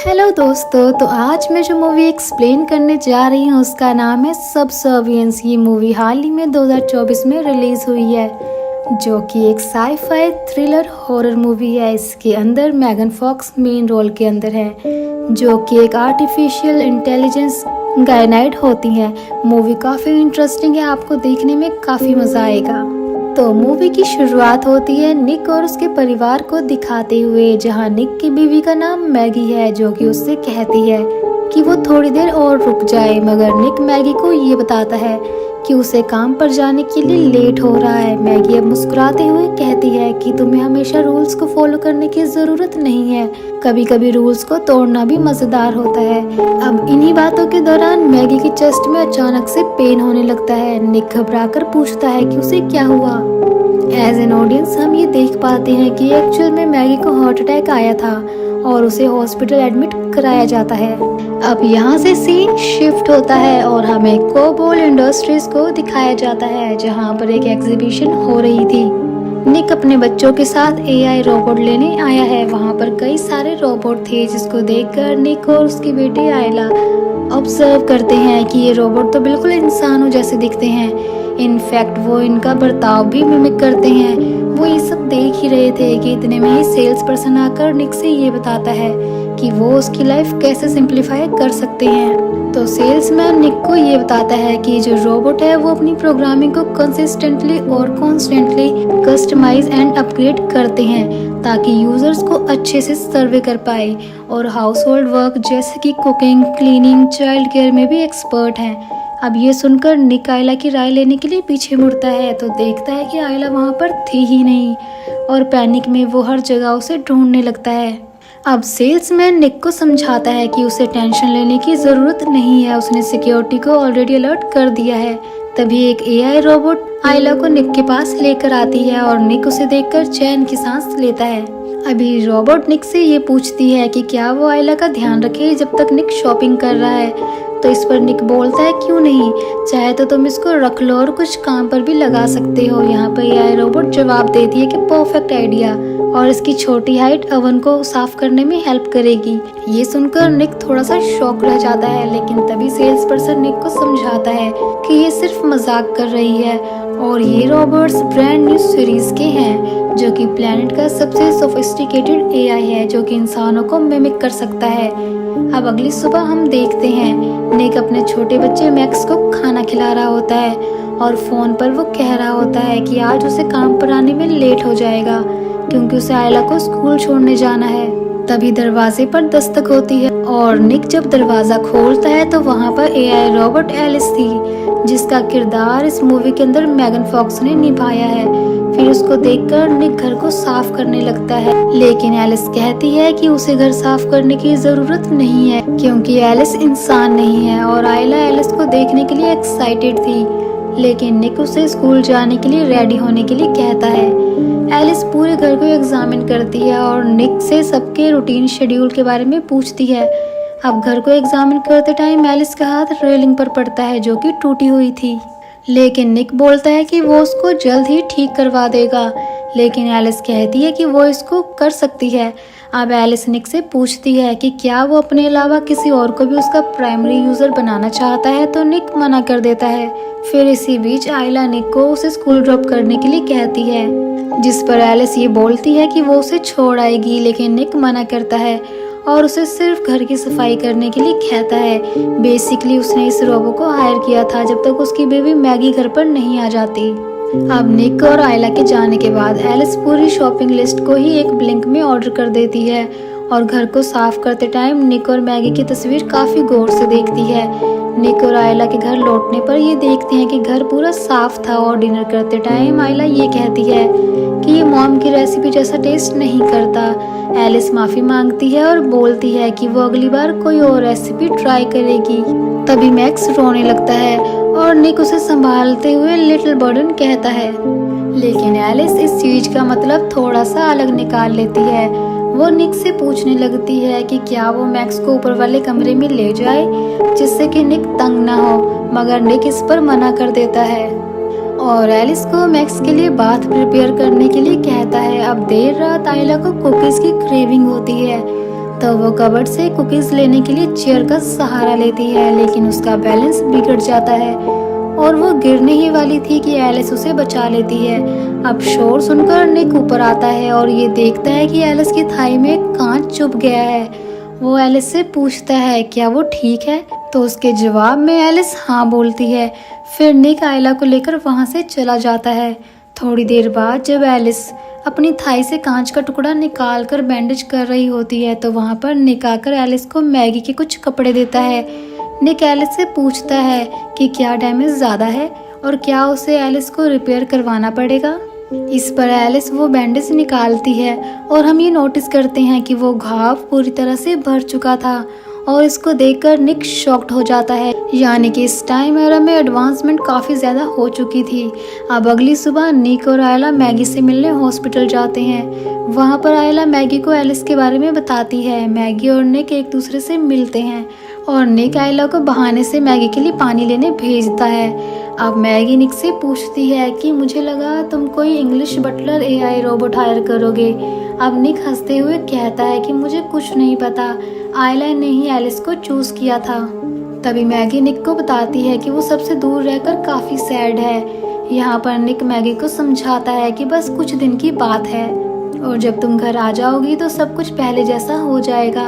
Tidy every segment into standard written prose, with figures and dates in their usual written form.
Hello दोस्तों, तो आज मैं जो मूवी एक्सप्लेन करने जा रही हूँ उसका नाम है सबसर्वियंस। ये मूवी हाल ही में 2024 में रिलीज हुई है, जो कि एक साई-फाई थ्रिलर हॉरर मूवी है। इसके अंदर मैगन फॉक्स मेन रोल के अंदर है, जो कि एक आर्टिफिशियल इंटेलिजेंस गायनाइड होती हैं। मूवी काफ़ी इंटरेस्टिंग है, आपको देखने में काफ़ी मज़ा आएगा। तो मूवी की शुरुआत होती है निक और उसके परिवार को दिखाते हुए, जहां निक की बीवी का नाम मैगी है, जो कि उससे कहती है कि वो थोड़ी देर और रुक जाए, मगर निक मैगी को ये बताता है कि उसे काम पर जाने के लिए लेट हो रहा है। मैगी अब मुस्कुराते हुए कहती है कि तुम्हें हमेशा रूल्स को फॉलो करने की ज़रूरत नहीं है, कभी कभी रूल्स को तोड़ना भी मज़ेदार होता है। अब इन्हीं बातों के दौरान मैगी की चेस्ट में अचानक से पेन होने लगता है। निक घबराकर पूछता है कि उसे क्या हुआ। एज एन ऑडियंस हम ये देख पाते हैं कि एक्चुअल में मैगी को हार्ट अटैक आया था और उसे हॉस्पिटल एडमिट कराया जाता है। अब यहाँ से सीन शिफ्ट होता है और हमें कोबोल इंडस्ट्रीज को दिखाया जाता है, जहाँ पर एक एग्जीबिशन हो रही थी। निक अपने बच्चों के साथ एआई रोबोट लेने आया है। वहाँ पर कई सारे रोबोट थे, जिसको देखकर निक और उसकी बेटी आयला ऑब्जर्व करते हैं कि ये रोबोट तो बिल्कुल इंसानों जैसे दिखते हैं। इनफैक्ट वो इनका बर्ताव भी मिमिक करते हैं। वो ये सब देख ही रहे थे कि इतने में ही सेल्स पर्सन आकर निक से ये बताता है कि वो उसकी लाइफ कैसे सिंप्लीफाई कर सकते हैं। तो सेल्समैन निक को ये बताता है कि जो रोबोट है वो अपनी प्रोग्रामिंग को कंसिस्टेंटली और कॉन्स्टेंटली कस्टमाइज एंड अपग्रेड करते हैं, ताकि यूजर्स को अच्छे से सर्वे कर पाए, और हाउस होल्ड वर्क जैसे कि कुकिंग, क्लीनिंग, चाइल्ड केयर में भी एक्सपर्ट हैं। अब ये सुनकर निक आयला की राय लेने के लिए पीछे मुड़ता है, तो देखता है कि आयला वहाँ पर थी ही नहीं, और पैनिक में वो हर जगह उसे ढूंढने लगता है। अब सेल्समैन निक को समझाता है कि उसे टेंशन लेने की ज़रूरत नहीं है, उसने सिक्योरिटी को ऑलरेडी अलर्ट कर दिया है। तभी एक एआई रोबोट आयला को निक के पास लेकर आती है और निक उसे देखकर चैन की सांस लेता है। अभी रोबोट निक से ये पूछती है कि क्या वो आयला का ध्यान रखे जब तक निक शॉपिंग कर रहा है। तो इस पर निक बोलता है क्यों नहीं, चाहे तो तुम इसको रख लो और कुछ काम पर भी लगा सकते हो। यहाँ पर एआई रोबोट जवाब देती है कि परफेक्ट आइडिया, और इसकी छोटी हाइट अवन को साफ करने में हेल्प करेगी। ये सुनकर निक थोड़ा सा शॉक रह जाता है, लेकिन तभी सेल्स पर्सन निक को समझाता है कि ये सिर्फ मजाक कर रही है और ये रोबोट्स ब्रांड न्यू सीरीज के हैं, जो कि प्लेनेट का सबसे सोफिस्टिकेटेड एआई है, जो कि इंसानों को मिमिक कर सकता है। अब अगली सुबह हम देखते हैं निक अपने छोटे बच्चे मैक्स को खाना खिला रहा होता है, और फोन पर वो कह रहा होता है कि आज उसे काम पर आने में लेट हो जाएगा, क्योंकि उसे आयला को स्कूल छोड़ने जाना है। तभी दरवाजे पर दस्तक होती है और निक जब दरवाजा खोलता है तो वहाँ पर एआई रोबोट एलिस थी, जिसका किरदार इस मूवी के अंदर मैगन फॉक्स ने निभाया है। फिर उसको देखकर निक घर को साफ करने लगता है, लेकिन एलिस कहती है कि उसे घर साफ करने की जरूरत नहीं है, क्योंकि एलिस इंसान नहीं है। और आयला एलिस को देखने के लिए एक्साइटेड थी, लेकिन निक उसे स्कूल जाने के लिए रेडी होने के लिए कहता है। एलिस पूरे घर को एग्जामिन करती है और निक से सबके रूटीन शेड्यूल के बारे में पूछती है। अब घर को एग्जामिन करते टाइम एलिस का हाथ रेलिंग पर पड़ता है, जो कि टूटी हुई थी, लेकिन निक बोलता है कि वो उसको जल्द ही ठीक करवा देगा, लेकिन एलिस कहती है कि वो इसको कर सकती है। अब एलिस निक से पूछती है कि क्या वो अपने अलावा किसी और को भी उसका प्राइमरी यूजर बनाना चाहता है, तो निक मना कर देता है। फिर इसी बीच आयला निक को उसे स्कूल ड्रॉप करने के लिए कहती है, जिस पर एलिस ये बोलती है कि वो उसे छोड़ आएगी, लेकिन निक मना करता है और उसे सिर्फ घर की सफाई करने के लिए कहता है। बेसिकली उसने इस रोबो को हायर किया था जब तक उसकी बेबी मैगी घर पर नहीं आ जाती। अब निक और आयला के जाने के बाद एलिस पूरी शॉपिंग लिस्ट को ही एक ब्लिंक में ऑर्डर कर देती है, और घर को साफ करते टाइम निक और मैगी की तस्वीर काफी गौर से देखती है। निक और आयला के घर लौटने पर ये देखते हैं कि घर पूरा साफ था, और डिनर करते टाइम आयला ये कहती है कि ये मॉम की रेसिपी जैसा टेस्ट नहीं करता। एलिस माफी मांगती है और बोलती है कि वो अगली बार कोई और रेसिपी ट्राई करेगी। तभी मैक्स रोने लगता है और निक उसे संभालते हुए लिटिल बर्डन कहता है, लेकिन एलिस इस चीज का मतलब थोड़ा सा अलग निकाल लेती है। वो निक से पूछने लगती है कि क्या वो मैक्स को ऊपर वाले कमरे में ले जाए, जिससे कि निक तंग ना हो, मगर निक इस पर मना कर देता है और एलिस को मैक्स के लिए बाथ प्रिपेयर करने के लिए कहता है। अब देर रात आयला को कुकीज की क्रेविंग होती है, तो वो कबर्ड से कुकीज लेने के लिए चेयर का सहारा लेती है, लेकिन उसका बैलेंस बिगड़ जाता है और वो गिरने ही वाली थी कि एलिस उसे बचा लेती है। अब शोर सुनकर निक ऊपर आता है और ये देखता है कि एलिस की थाई में कांच चुभ गया है। वो एलिस से पूछता है क्या वो ठीक है, तो उसके जवाब में एलिस हाँ बोलती है। फिर निक आयला को लेकर वहाँ से चला जाता है। थोड़ी देर बाद जब एलिस अपनी थाई से कांच का टुकड़ा निकाल कर बैंडेज कर रही होती है, तो वहाँ पर निक आकर एलिस को मैगी के कुछ कपड़े देता है। निक एलिस से पूछता है कि क्या डैमेज ज़्यादा है और क्या उसे एलिस को रिपेयर करवाना पड़ेगा। इस पर एलिस वो बैंडेज निकालती है और हम ये नोटिस करते हैं कि वो घाव पूरी तरह से भर चुका था और इसको देखकर निक शॉक्ड हो जाता है। यानी कि इस टाइम एरा में एडवांसमेंट काफ़ी ज़्यादा हो चुकी थी। अब अगली सुबह निक और आयला मैगी से मिलने हॉस्पिटल जाते हैं। वहाँ पर आयला मैगी को एलिस के बारे में बताती है। मैगी और निक एक दूसरे से मिलते हैं और निक आयला को बहाने से मैगी के लिए पानी लेने भेजता है। अब मैगी निक से पूछती है कि मुझे लगा तुम कोई English butler AI robot hire करोगे। अब निक हंसते हुए कहता है कि मुझे कुछ नहीं पता, आयला ने ही एलिस को चूज किया था। तभी मैगी निक को बताती है कि वो सबसे दूर रहकर काफी सैड है। यहाँ पर निक मैगी को समझाता है कि बस कुछ दिन की बात है और जब तुम घर आ जाओगी तो सब कुछ पहले जैसा हो जाएगा।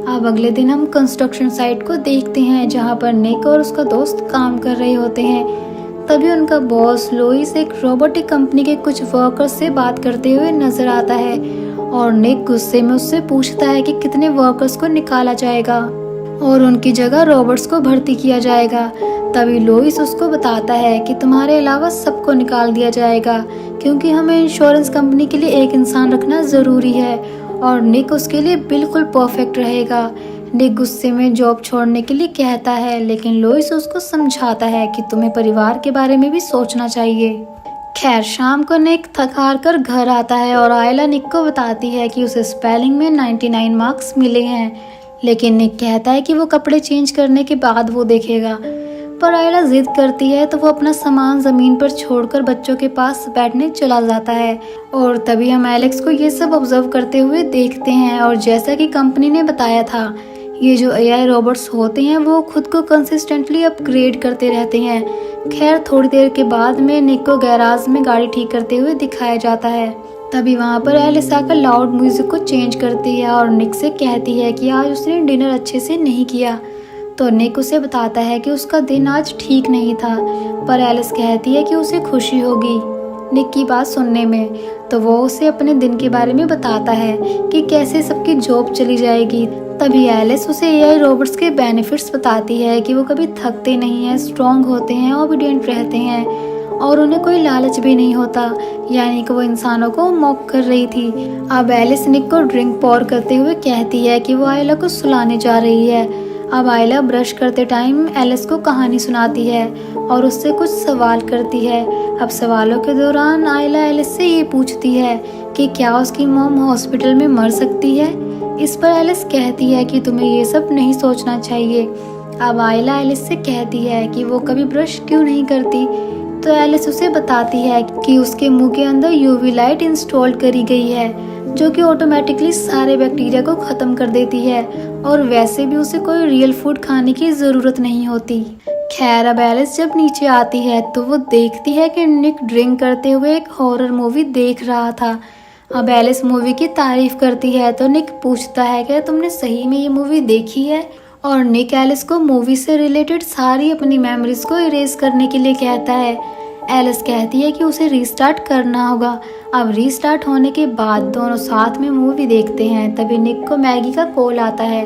अब अगले दिन हम कंस्ट्रक्शन साइट को देखते हैं जहाँ पर निक और उसका दोस्त काम कर रहे होते हैं। तभी उनका बॉस लोइस एक रोबोटिक कंपनी के कुछ वर्कर्स से बात करते हुए नजर आता है और निक गुस्से में उससे पूछता है कि कितने वर्कर्स को निकाला जाएगा और उनकी जगह रोबोट्स को भर्ती किया जाएगा। तभी लोइस उसको बताता है कि तुम्हारे अलावा सबको निकाल दिया जाएगा क्योंकि हमें इंश्योरेंस कंपनी के लिए एक इंसान रखना ज़रूरी है और निक उसके लिए बिल्कुल परफेक्ट रहेगा। निक गुस्से में जॉब छोड़ने के लिए कहता है, लेकिन लोइस उसको समझाता है कि तुम्हें परिवार के बारे में भी सोचना चाहिए। खैर शाम को निक थक हार कर घर आता है और आयला निक को बताती है कि उसे स्पेलिंग में 99 मार्क्स मिले हैं, लेकिन निक कहता है कि वो कपड़े चेंज करने के बाद वो देखेगा। पर आयला जिद करती है तो वो अपना सामान जमीन पर छोड़कर बच्चों के पास बैठने चला जाता है और तभी हम एलेक्स को ये सब ऑब्जर्व करते हुए देखते हैं। और जैसा कि कंपनी ने बताया था, ये जो एआई रोबोट्स होते हैं वो खुद को कंसिस्टेंटली अपग्रेड करते रहते हैं। खैर थोड़ी देर के बाद में निक को गैराज में गाड़ी ठीक करते हुए दिखाया जाता है। तभी वहाँ पर एलिस आकर लाउड म्यूजिक को चेंज करती है और निक से कहती है कि आज उसने डिनर अच्छे से नहीं किया। तो निक उसे बताता है कि उसका दिन आज ठीक नहीं था, पर एलिस कहती है कि उसे खुशी होगी निक की बात सुनने में। तो वो उसे अपने दिन के बारे में बताता है कि कैसे सबकी जॉब चली जाएगी। तभी एलिस उसे एआई रोबोट्स के बेनिफिट्स बताती है कि वो कभी थकते नहीं हैं, स्ट्रॉन्ग होते हैं, ओबीडिएंट रहते हैं और उन्हें कोई लालच भी नहीं होता। यानी कि वो इंसानों को मॉक कर रही थी। अब एलिस निक को ड्रिंक पॉर करते हुए कहती है कि वो आयला को सुलाने जा रही है। अब आयला ब्रश करते टाइम एलिस को कहानी सुनाती है और उससे कुछ सवाल करती है। अब सवालों के दौरान आयला एलिस से ये पूछती है कि क्या उसकी मॉम हॉस्पिटल में मर सकती है। इस पर एलिस कहती है कि तुम्हें ये सब नहीं सोचना चाहिए। अब आयला एलिस से कहती है कि वो कभी ब्रश क्यों नहीं करती। तो एलिस उसे बताती है कि उसके मुंह के अंदर यूवी लाइट इंस्टॉल करी गई है जो कि ऑटोमेटिकली सारे बैक्टीरिया को खत्म कर देती है और वैसे भी उसे कोई रियल फूड खाने की ज़रूरत नहीं होती। खैर अब एलिस जब नीचे आती है तो वो देखती है कि निक ड्रिंक करते हुए एक हॉरर मूवी देख रहा था। अब एलिस मूवी की तारीफ करती है तो निक पूछता है कि तुमने सही में ये मूवी देखी है, और निक एलिस को मूवी से रिलेटेड सारी अपनी मेमोरीज को इरेज करने के लिए कहता है। एलिस कहती है कि उसे रीस्टार्ट करना होगा। अब रीस्टार्ट होने के बाद दोनों साथ में मूवी देखते हैं। तभी निक को मैगी का कॉल आता है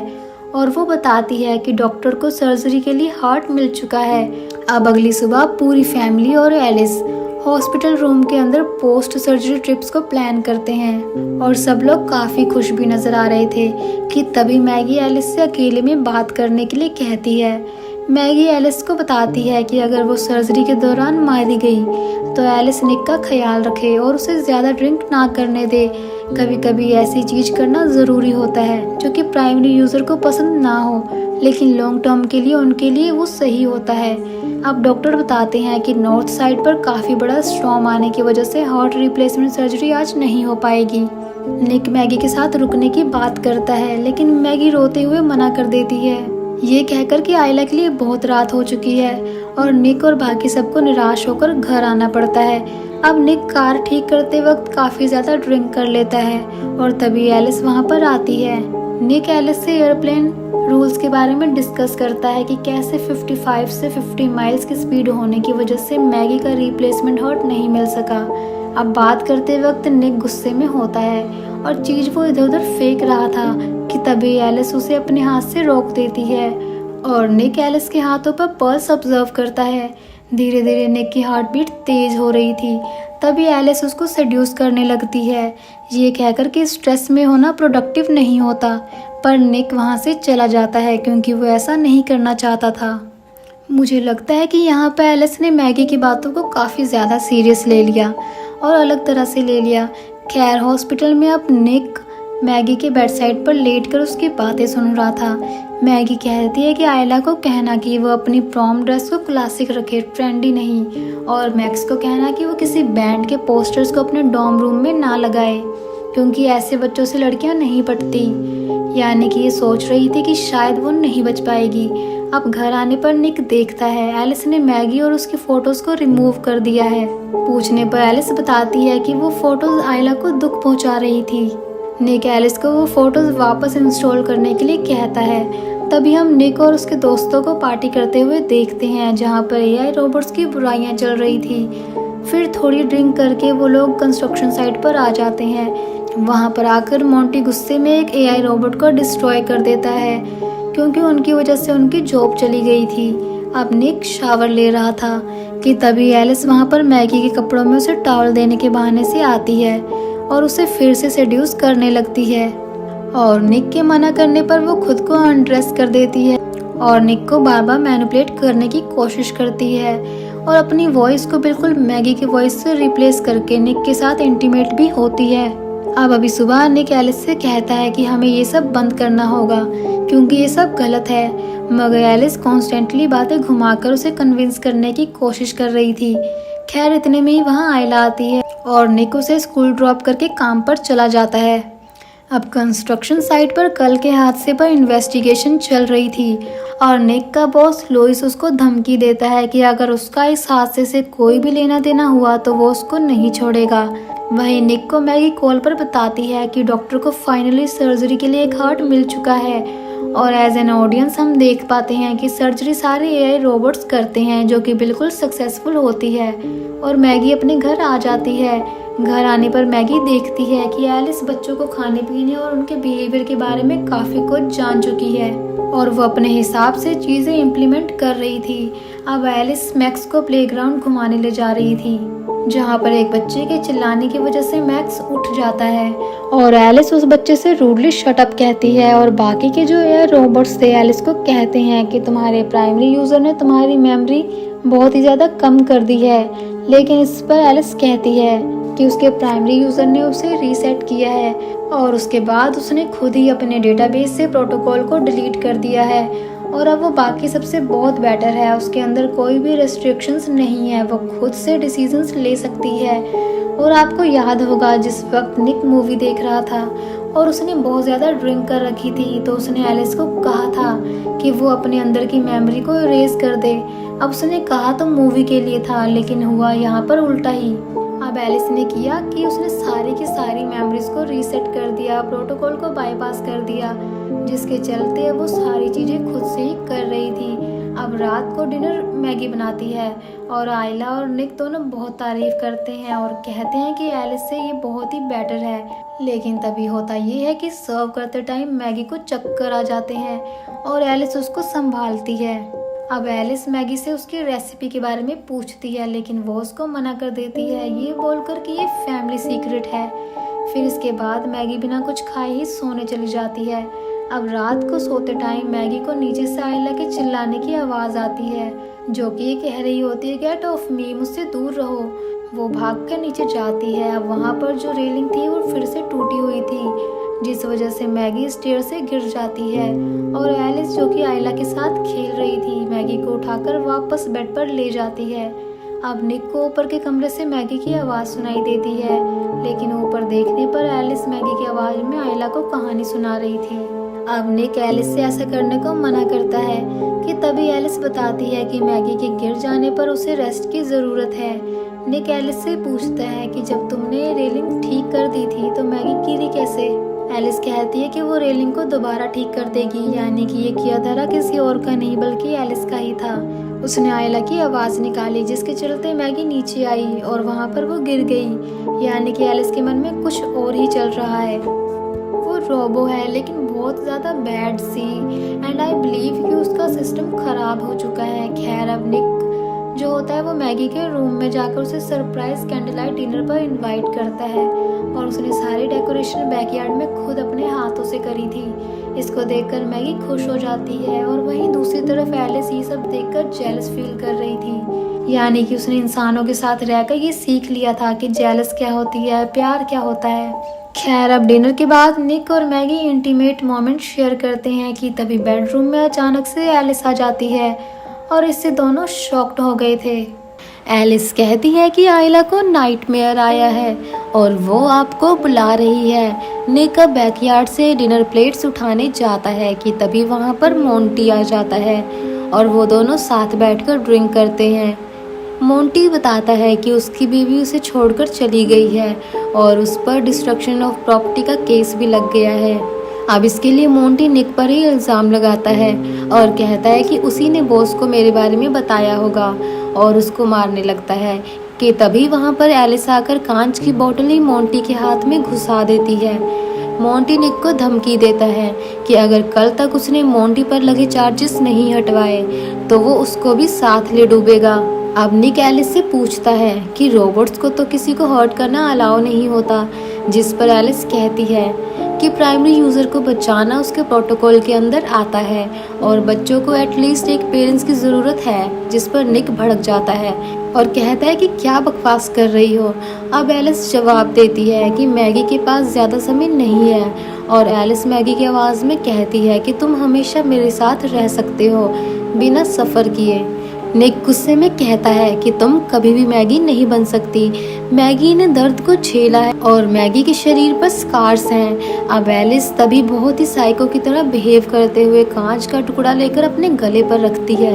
और वो बताती है कि डॉक्टर को सर्जरी के लिए हार्ट मिल चुका है। अब अगली सुबह पूरी फैमिली और एलिस हॉस्पिटल रूम के अंदर पोस्ट सर्जरी ट्रिप्स को प्लान करते हैं और सब लोग काफ़ी खुश भी नज़र आ रहे थे कि तभी मैगी एलिस से अकेले में बात करने के लिए कहती है। मैगी एलिस को बताती है कि अगर वो सर्जरी के दौरान मारी गई तो एलिस निक का ख्याल रखे और उसे ज़्यादा ड्रिंक ना करने दे। कभी कभी ऐसी चीज़ करना ज़रूरी होता है जो कि प्राइमरी यूज़र को पसंद ना हो, लेकिन लॉन्ग टर्म के लिए उनके लिए वो सही होता है। अब डॉक्टर बताते हैं कि नॉर्थ साइड पर काफ़ी बड़ा स्टॉर्म आने की वजह से हार्ट रिप्लेसमेंट सर्जरी आज नहीं हो पाएगी। निक मैगी के साथ रुकने की बात करता है, लेकिन मैगी रोते हुए मना कर देती है, ये कहकर कि आयला के लिए बहुत रात हो चुकी है और निक और बाकी सबको निराश होकर घर आना पड़ता है। अब निक कार ठीक करते वक्त काफ़ी ज़्यादा ड्रिंक कर लेता है और तभी एलिस वहाँ पर आती है। निक एलिस से एयरप्लेन रूल्स के बारे में डिस्कस करता है कि कैसे 55 से 50 माइल्स की स्पीड होने की वजह से मैगी का रिप्लेसमेंट हार्ट नहीं मिल सका। अब बात करते वक्त निक गुस्से में होता है और चीज़ वो इधर उधर फेंक रहा था कि तभी एलिस उसे अपने हाथ से रोक देती है और निक एलिस के हाथों पर पल्स ऑब्जर्व करता है। धीरे धीरे निक की हार्ट बीट तेज हो रही थी। तभी एलिस उसको सेड्यूस करने लगती है, ये कहकर कि स्ट्रेस में होना प्रोडक्टिव नहीं होता, पर निक वहाँ से चला जाता है क्योंकि वो ऐसा नहीं करना चाहता था। मुझे लगता है कि यहाँ पर एलिस ने मैगी की बातों को काफ़ी ज़्यादा सीरियस ले लिया और अलग तरह से ले लिया। खैर हॉस्पिटल में अब निक मैगी के बेड साइड पर लेटकर उसकी बातें सुन रहा था। मैगी कहती है कि आयला को कहना कि वो अपनी प्रॉम ड्रेस को क्लासिक रखे, ट्रेंडी नहीं, और मैक्स को कहना कि वो किसी बैंड के पोस्टर्स को अपने डॉर्म रूम में ना लगाए क्योंकि ऐसे बच्चों से लड़कियां नहीं पटती। यानी कि ये सोच रही थी कि शायद वो नहीं बच पाएगी। अब घर आने पर निक देखता है एलिस ने मैगी और उसकी फोटोज को रिमूव कर दिया है। पूछने पर एलिस बताती है कि वो फोटोज आयला को दुख पहुंचा रही थी। निक एलिस को वो फोटोज वापस इंस्टॉल करने के लिए कहता है। तभी हम निक और उसके दोस्तों को पार्टी करते हुए देखते हैं जहाँ पर एआई रोबोट्स की बुराइयां चल रही थी। फिर थोड़ी ड्रिंक करके वो लोग कंस्ट्रक्शन साइट पर आ जाते हैं। वहाँ पर आकर मोंटी गुस्से में एक एआई रोबोट को डिस्ट्रॉय कर देता है क्योंकि उनकी वजह से उनकी जॉब चली गई थी। अब निक शावर ले रहा था कि तभी एलिस वहाँ पर मैगी के कपड़ों में उसे टॉवल देने के बहाने से आती है और उसे फिर से सेड्यूस करने लगती है और निक के मना करने पर वो खुद को अनड्रेस कर देती है और निक को बार बार मैनिपुलेट करने की कोशिश करती है और अपनी वॉइस को बिल्कुल मैगी की वॉइस से रिप्लेस करके निक के साथ इंटीमेट भी होती है। अब अभी सुबह निक एलिस से कहता है कि हमें ये सब बंद करना होगा क्योंकि ये सब गलत है, मगर एलिस कॉन्स्टेंटली बातें घुमाकर उसे कन्विंस करने की कोशिश कर रही थी। खैर इतने में ही वहाँ आयला आती है और निक उसे स्कूल ड्रॉप करके काम पर चला जाता है। अब कंस्ट्रक्शन साइट पर कल के हादसे पर इन्वेस्टिगेशन चल रही थी और निक का बॉस लोइस उसको धमकी देता है कि अगर उसका इस हादसे से कोई भी लेना देना हुआ तो वो उसको नहीं छोड़ेगा। वहीं निक को मैगी कॉल पर बताती है कि डॉक्टर को फाइनली सर्जरी के लिए एक हार्ट मिल चुका है और एज एन ऑडियंस हम देख पाते हैं कि सर्जरी सारे एआई रोबोट्स करते हैं जो कि बिल्कुल सक्सेसफुल होती है और मैगी अपने घर आ जाती है। घर आने पर मैगी देखती है कि एलिस बच्चों को खाने पीने और उनके बिहेवियर के बारे में काफ़ी कुछ जान चुकी है और वो अपने हिसाब से चीज़ें इम्प्लीमेंट कर रही थी। अब एलिस मैक्स को प्लेग्राउंड घुमाने ले जा रही थी जहाँ पर एक बच्चे के चिल्लाने की वजह से मैक्स उठ जाता है और एलिस उस बच्चे से रूडली शट अप कहती है और बाकी के जो एआई रोबोट्स थे एलिस को कहते हैं कि तुम्हारे प्राइमरी यूज़र ने तुम्हारी मेमोरी बहुत ही ज़्यादा कम कर दी है। लेकिन इस पर एलिस कहती है कि उसके प्राइमरी यूज़र ने उसे रीसेट किया है और उसके बाद उसने खुद ही अपने डेटाबेस से प्रोटोकॉल को डिलीट कर दिया है और अब वो बाकी सबसे बहुत बेटर है। उसके अंदर कोई भी रेस्ट्रिक्शंस नहीं है, वो खुद से डिसीजंस ले सकती है। और आपको याद होगा जिस वक्त निक मूवी देख रहा था और उसने बहुत ज़्यादा ड्रिंक कर रखी थी तो उसने एलिस को कहा था कि वो अपने अंदर की मेमोरी को इरेज कर दे। अब उसने कहा तो मूवी के लिए था लेकिन हुआ यहाँ पर उल्टा ही। अब एलिस ने किया कि उसने सारी की सारी मेमोरीज को रीसेट कर दिया, प्रोटोकॉल को बाईपास कर दिया, जिसके चलते वो सारी चीज़ें खुद से ही कर रही थी। अब रात को डिनर मैगी बनाती है और आयला और निक दोनों बहुत तारीफ करते हैं और कहते हैं कि एलिस से ये बहुत ही बेटर है। लेकिन तभी होता ये है कि सर्व करते टाइम मैगी को चक्कर आ जाते हैं और एलिस उसको संभालती है। अब एलिस मैगी से उसकी रेसिपी के बारे में पूछती है लेकिन वो उसको मना कर देती है, ये बोलकर कि ये फैमिली सीक्रेट है। फिर इसके बाद मैगी बिना कुछ खाए ही सोने चली जाती है। अब रात को सोते टाइम मैगी को नीचे से आयला के चिल्लाने की आवाज़ आती है जो कि ये कह रही होती है गेट ऑफ मी, मुझसे दूर रहो। वो भाग कर नीचे जाती है। अब वहाँ पर जो रेलिंग थी वो फिर से टूटी हुई थी जिस वजह से मैगी स्टेयर से गिर जाती है और एलिस, जो कि आयला के साथ खेल रही थी, मैगी को उठाकर वापस बेड पर ले जाती है। अब निक को ऊपर के कमरे से मैगी की आवाज़ सुनाई देती है, लेकिन ऊपर देखने पर एलिस मैगी की आवाज़ में आयला को कहानी सुना रही थी। अब निक एलिस से ऐसा करने को मना करता है कि तभी एलिस बताती है कि मैगी के गिर जाने पर उसे रेस्ट की ज़रूरत है। निक एलिस से पूछता है कि जब तुमने रेलिंग ठीक कर दी थी तो मैगी गिरी कैसे। एलिस कहती है कि वो रेलिंग को दोबारा ठीक कर देगी, यानी कि ये किया धरा किसी और का नहीं बल्कि एलिस का ही था। उसने आयला की आवाज़ निकाली, जिसके चलते मैगी नीचे आई और वहाँ पर वो गिर गई, यानी कि एलिस के मन में कुछ और ही चल रहा है। वो रोबो है लेकिन बहुत ज़्यादा बैड सी, एंड आई बिलीव कि उसका सिस्टम खराब हो चुका है। खैर, अब निक जो होता है वो मैगी के रूम में जाकर उसे सरप्राइज कैंडल लाइट डिनर पर इनवाइट करता है और उसने सारी डेकोरेशन बैकयार्ड में खुद अपने हाथों से करी थी। इसको देखकर मैगी खुश हो जाती है और वहीं दूसरी तरफ एलिस ये सब देखकर जेलस फील कर रही थी, यानी कि उसने इंसानों के साथ रहकर ये सीख लिया था कि जेलस क्या होती है, प्यार क्या होता है। खैर, अब डिनर के बाद निक और मैगी इंटीमेट मोमेंट शेयर करते हैं कि तभी बेडरूम में अचानक से एलिस आ जाती है और इससे दोनों शॉक्ड हो गए थे। एलिस कहती है कि आयला को नाइटमेयर आया है और वो आपको बुला रही है। निक अब बैकयार्ड से डिनर प्लेट्स उठाने जाता है कि तभी वहाँ पर मोंटी आ जाता है और वो दोनों साथ बैठकर ड्रिंक करते हैं। मोंटी बताता है कि उसकी बीवी उसे छोड़कर चली गई है और उस पर डिस्ट्रक्शन ऑफ प्रॉपर्टी का केस भी लग गया है। अब इसके लिए मोंटी निक पर ही इल्ज़ाम लगाता है और कहता है कि उसी ने बॉस को मेरे बारे में बताया होगा और उसको मारने लगता है कि तभी वहाँ पर एलिस आकर कांच की बोतल ही मोंटी के हाथ में घुसा देती है। मोंटी निक को धमकी देता है कि अगर कल तक उसने मोंटी पर लगे चार्जेस नहीं हटवाए तो वो उसको भी साथ ले डूबेगा। अब निक एलिस से पूछता है कि रोबोट्स को तो किसी को हर्ट करना अलाउ नहीं होता, जिस पर एलिस कहती है कि प्राइमरी यूज़र को बचाना उसके प्रोटोकॉल के अंदर आता है और बच्चों को एटलीस्ट एक पेरेंट्स की ज़रूरत है, जिस पर निक भड़क जाता है और कहता है कि क्या बकवास कर रही हो। अब एलिस जवाब देती है कि मैगी के पास ज़्यादा समय नहीं है और एलिस मैगी की आवाज़ में कहती है कि तुम हमेशा मेरे साथ रह सकते हो बिना सफ़र किए। निक गुस्से में कहता है कि तुम कभी भी मैगी नहीं बन सकती। मैगी ने दर्द को झेला है और मैगी के शरीर पर स्कार्स हैं। अब एलिस तभी बहुत ही साइको की तरह बिहेव करते हुए कांच का टुकड़ा लेकर अपने गले पर रखती है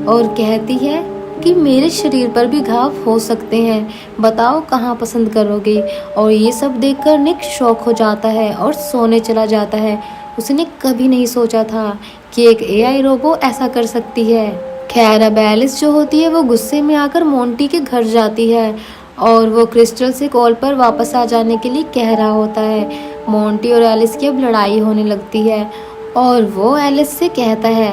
और कहती है कि मेरे शरीर पर भी घाव हो सकते हैं, बताओ कहाँ पसंद करोगे। और ये सब देखकर निक शॉक हो जाता है और सोने चला जाता है। उसने कभी नहीं सोचा था कि एक एआई रोबो ऐसा कर सकती है। खैर, अब एलिस जो होती है वो गुस्से में आकर मोंटी के घर जाती है और वो क्रिस्टल से कॉल पर वापस आ जाने के लिए कह रहा होता है। मोंटी और एलिस की अब लड़ाई होने लगती है और वो एलिस से कहता है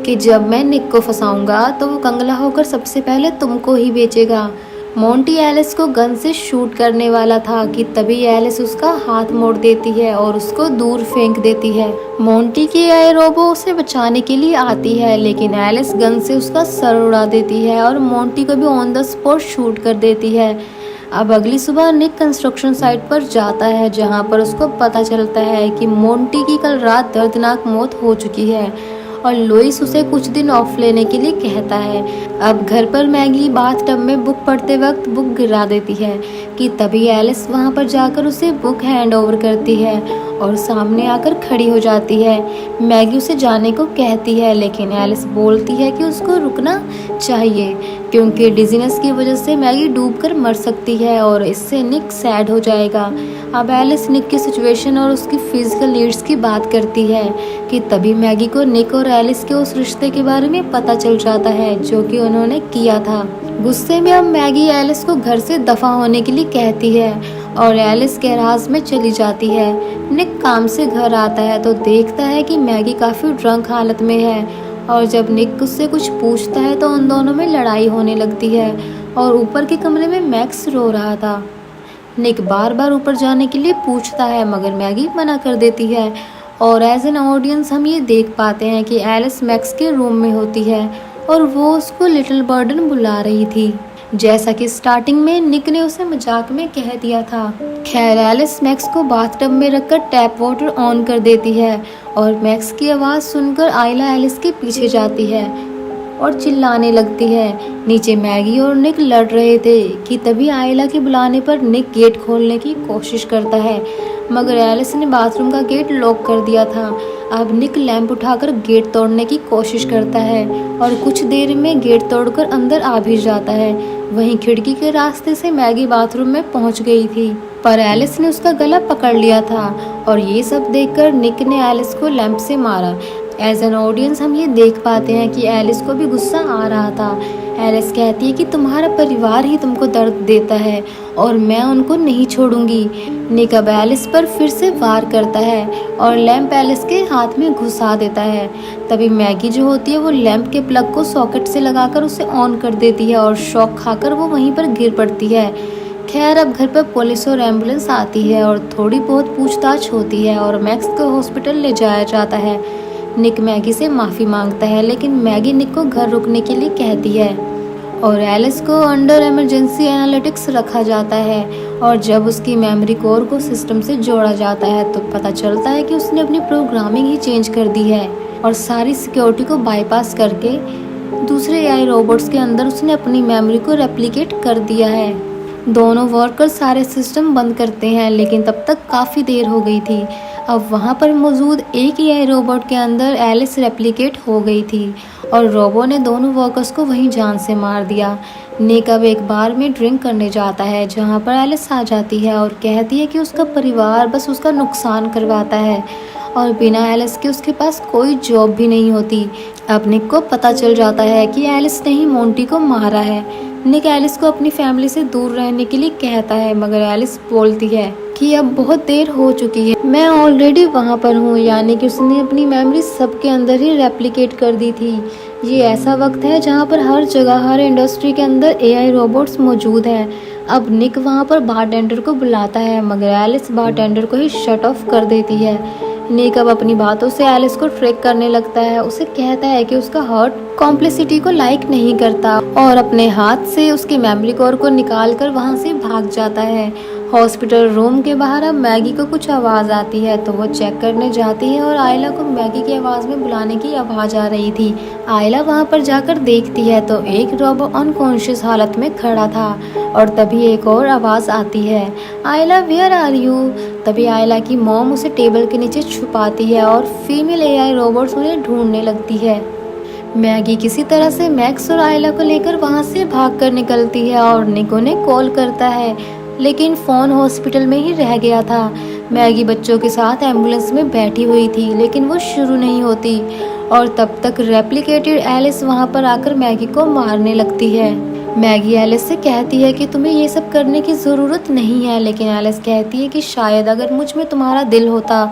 कि जब मैं निक को फंसाऊंगा तो वो कंगला होकर सबसे पहले तुमको ही बेचेगा। मोंटी एलिस को गन से शूट करने वाला था कि तभी एलिस उसका हाथ मोड़ देती है और उसको दूर फेंक देती है। मोंटी की एआई रोबो उसे बचाने के लिए आती है, लेकिन एलिस गन से उसका सर उड़ा देती है और मोंटी को भी ऑन द स्पॉट शूट कर देती है। अब अगली सुबह निक कंस्ट्रक्शन साइट पर जाता है, जहां पर उसको पता चलता है कि मोंटी की कल रात दर्दनाक मौत हो चुकी है और लुइस उसे कुछ दिन ऑफ लेने के लिए कहता है। अब घर पर मैगी बाथटब में बुक पढ़ते वक्त बुक गिरा देती है कि तभी एलिस वहां पर जाकर उसे बुक हैंड ओवर करती है और सामने आकर खड़ी हो जाती है। मैगी उसे जाने को कहती है, लेकिन एलिस बोलती है कि उसको रुकना चाहिए क्योंकि डिजीनेस की वजह से मैगी डूबकर मर सकती है और इससे निक सैड हो जाएगा। अब एलिस निक की सिचुएशन और उसकी फिजिकल नीड्स की बात करती है कि तभी मैगी को निक और एलिस के उस रिश्ते के बारे में पता चल जाता है जो कि उन्होंने किया था। गुस्से में अब मैगी एलिस को घर से दफा होने के लिए कहती है और एलिस गैराज में चली जाती है। निक काम से घर आता है तो देखता है कि मैगी काफ़ी ड्रंक हालत में है और जब निक उससे कुछ पूछता है तो उन दोनों में लड़ाई होने लगती है और ऊपर के कमरे में मैक्स रो रहा था। निक बार बार ऊपर जाने के लिए पूछता है मगर मैगी मना कर देती है और एज एन ऑडियंस हम ये देख पाते हैं कि एलिस मैक्स के रूम में होती है और वो उसको लिटिल बर्डन बुला रही थी। जैसा कि स्टार्टिंग में निक ने उसे मजाक में कह दिया था। खैर एलिस मैक्स को बाथटब में रखकर टैप वाटर ऑन कर देती है और मैक्स की आवाज़ सुनकर आयला एलिस के पीछे जाती है और चिल्लाने लगती है। नीचे मैगी और निक लड़ रहे थे कि तभी आयला के बुलाने पर निक गेट खोलने की कोशिश करता है, मगर एलिस ने बाथरूम का गेट लॉक कर दिया था। अब निक लैंप उठाकर गेट तोड़ने की कोशिश करता है और कुछ देर में गेट तोड़कर अंदर आ भी जाता है। वहीं खिड़की के रास्ते से मैगी बाथरूम में पहुंच गई थी, पर एलिस ने उसका गला पकड़ लिया था और ये सब देखकर निक ने एलिस को लैंप से मारा। एज एन ऑडियंस हम ये देख पाते हैं कि एलिस को भी गुस्सा आ रहा था। एलिस कहती है कि तुम्हारा परिवार ही तुमको दर्द देता है और मैं उनको नहीं छोड़ूंगी। निक अब एलिस पर फिर से वार करता है और लैंप एलिस के हाथ में घुसा देता है। तभी मैगी जो होती है वो लैंप के प्लग को सॉकेट से लगाकर उसे ऑन कर देती है और शॉक खाकर वो वहीं पर गिर पड़ती है। खैर अब घर पर पुलिस और एम्बुलेंस आती है और थोड़ी बहुत पूछताछ होती है और मैक्स को हॉस्पिटल ले जाया जाता है। निक मैगी से माफ़ी मांगता है, लेकिन मैगी निक को घर रुकने के लिए कहती है और एलिस को अंडर इमरजेंसी एनालिटिक्स रखा जाता है। और जब उसकी मेमोरी कोर को सिस्टम से जोड़ा जाता है तो पता चलता है कि उसने अपनी प्रोग्रामिंग ही चेंज कर दी है और सारी सिक्योरिटी को बाईपास करके दूसरे एआई रोबोट्स के अंदर उसने अपनी मेमोरी को रेप्लिकेट कर दिया है। दोनों वर्कर सारे सिस्टम बंद करते हैं, लेकिन तब तक काफ़ी देर हो गई थी। अब वहाँ पर मौजूद एक एआई रोबोट के अंदर एलिस रेप्लिकेट हो गई थी और रोबो ने दोनों वर्कर्स को वहीं जान से मार दिया। निक अब एक बार में ड्रिंक करने जाता है जहाँ पर एलिस आ जाती है और कहती है कि उसका परिवार बस उसका नुकसान करवाता है और बिना एलिस के उसके पास कोई जॉब भी नहीं होती। अब निक को पता चल जाता है कि एलिस ने ही मोंटी को मारा है। निक एलिस को अपनी फैमिली से दूर रहने के लिए कहता है, मगर एलिस बोलती है कि अब बहुत देर हो चुकी है, मैं ऑलरेडी वहाँ पर हूँ। यानी कि उसने अपनी मेमोरी सबके अंदर ही रेप्लिकेट कर दी थी। ये ऐसा वक्त है जहाँ पर हर जगह हर इंडस्ट्री के अंदर एआई रोबोट्स मौजूद हैं। अब निक वहाँ पर बारटेंडर को बुलाता है, मगर एलिस बारटेंडर को ही शट ऑफ कर देती है। निक अब अपनी बातों से एलिस को ट्रैक करने लगता है। उसे कहता है कि उसका हार्ट कॉम्प्लिसिटी को लाइक नहीं करता और अपने हाथ से उसके मेमोरी कोर को निकालकर वहाँ से भाग जाता है। हॉस्पिटल रूम के बाहर अब मैगी को कुछ आवाज़ आती है तो वो चेक करने जाती है और आयला को मैगी की आवाज़ में बुलाने की आवाज़ आ रही थी। आयला वहाँ पर जाकर देखती है तो एक रोबो अनकॉन्शियस हालत में खड़ा था और तभी एक और आवाज़ आती है, आयला वेयर आर यू। तभी आयला की मॉम उसे टेबल के नीचे छुपाती है और फीमेल एआई रोबोट्स उन्हें ढूंढने लगती है। मैगी किसी तरह से मैक्स और आयला को लेकर वहाँ से भागकर निकलती है और निक उन्हें कॉल करता है, लेकिन फ़ोन हॉस्पिटल में ही रह गया था। मैगी बच्चों के साथ एम्बुलेंस में बैठी हुई थी, लेकिन वो शुरू नहीं होती और तब तक रेप्लिकेटेड एलिस वहाँ पर आकर मैगी को मारने लगती है। मैगी एलिस से कहती है कि तुम्हें ये सब करने की ज़रूरत नहीं है, लेकिन एलिस कहती है कि शायद अगर मुझ में तुम्हारा दिल होता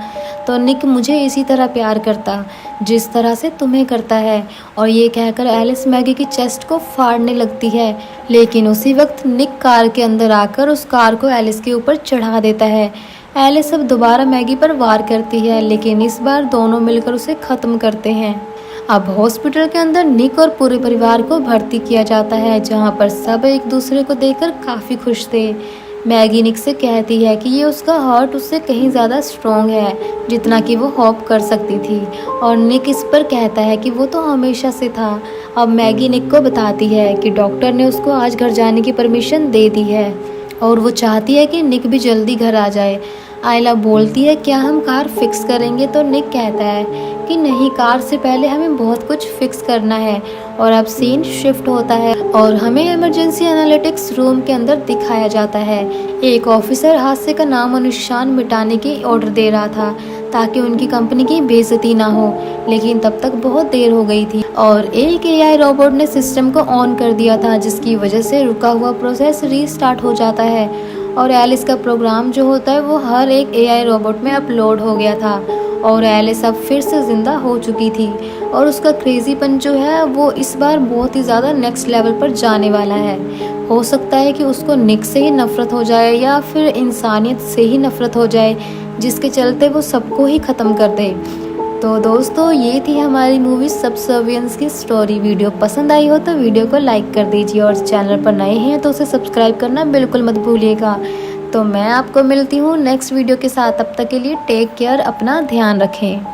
तो निक मुझे इसी तरह प्यार करता जिस तरह से तुम्हें करता है। और ये कहकर एलिस मैगी की चेस्ट को फाड़ने लगती है, लेकिन उसी वक्त निक कार के अंदर आकर उस कार को एलिस के ऊपर चढ़ा देता है। एलिस अब दोबारा मैगी पर वार करती है, लेकिन इस बार दोनों मिलकर उसे ख़त्म करते हैं। अब हॉस्पिटल के अंदर निक और पूरे परिवार को भर्ती किया जाता है, जहां पर सब एक दूसरे को देखकर काफ़ी खुश थे। मैगी निक से कहती है कि ये उसका हार्ट उससे कहीं ज़्यादा स्ट्रॉन्ग है जितना कि वो होप कर सकती थी, और निक इस पर कहता है कि वो तो हमेशा से था। अब मैगी निक को बताती है कि डॉक्टर ने उसको आज घर जाने की परमिशन दे दी है और वो चाहती है कि निक भी जल्दी घर आ जाए। आयला बोलती है क्या हम कार फिक्स करेंगे, तो निक कहता है कि नहीं, कार से पहले हमें बहुत कुछ फिक्स करना है। और अब सीन शिफ्ट होता है और हमें इमरजेंसी एनालिटिक्स रूम के अंदर दिखाया जाता है। एक ऑफिसर हादसे का नाम और निशान मिटाने की ऑर्डर दे रहा था ताकि उनकी कंपनी की बेइज्जती ना हो, लेकिन तब तक बहुत देर हो गई थी और एक एआई रोबोट ने सिस्टम को ऑन कर दिया था, जिसकी वजह से रुका हुआ प्रोसेस रीस्टार्ट हो जाता है और एलिस का प्रोग्राम जो होता है वो हर एक एआई रोबोट में अपलोड हो गया था और एलिस अब फिर से ज़िंदा हो चुकी थी और उसका क्रेजीपन जो है वो इस बार बहुत ही ज़्यादा नेक्स्ट लेवल पर जाने वाला है। हो सकता है कि उसको निक से ही नफ़रत हो जाए या फिर इंसानियत से ही नफ़रत हो जाए, जिसके चलते वो सबको ही ख़त्म कर दे। तो दोस्तों ये थी हमारी मूवी सबसर्वियंस की स्टोरी। वीडियो पसंद आई हो तो वीडियो को लाइक कर दीजिए और चैनल पर नए हैं तो उसे सब्सक्राइब करना बिल्कुल मत भूलिएगा। तो मैं आपको मिलती हूँ नेक्स्ट वीडियो के साथ। तब तक के लिए टेक केयर, अपना ध्यान रखें।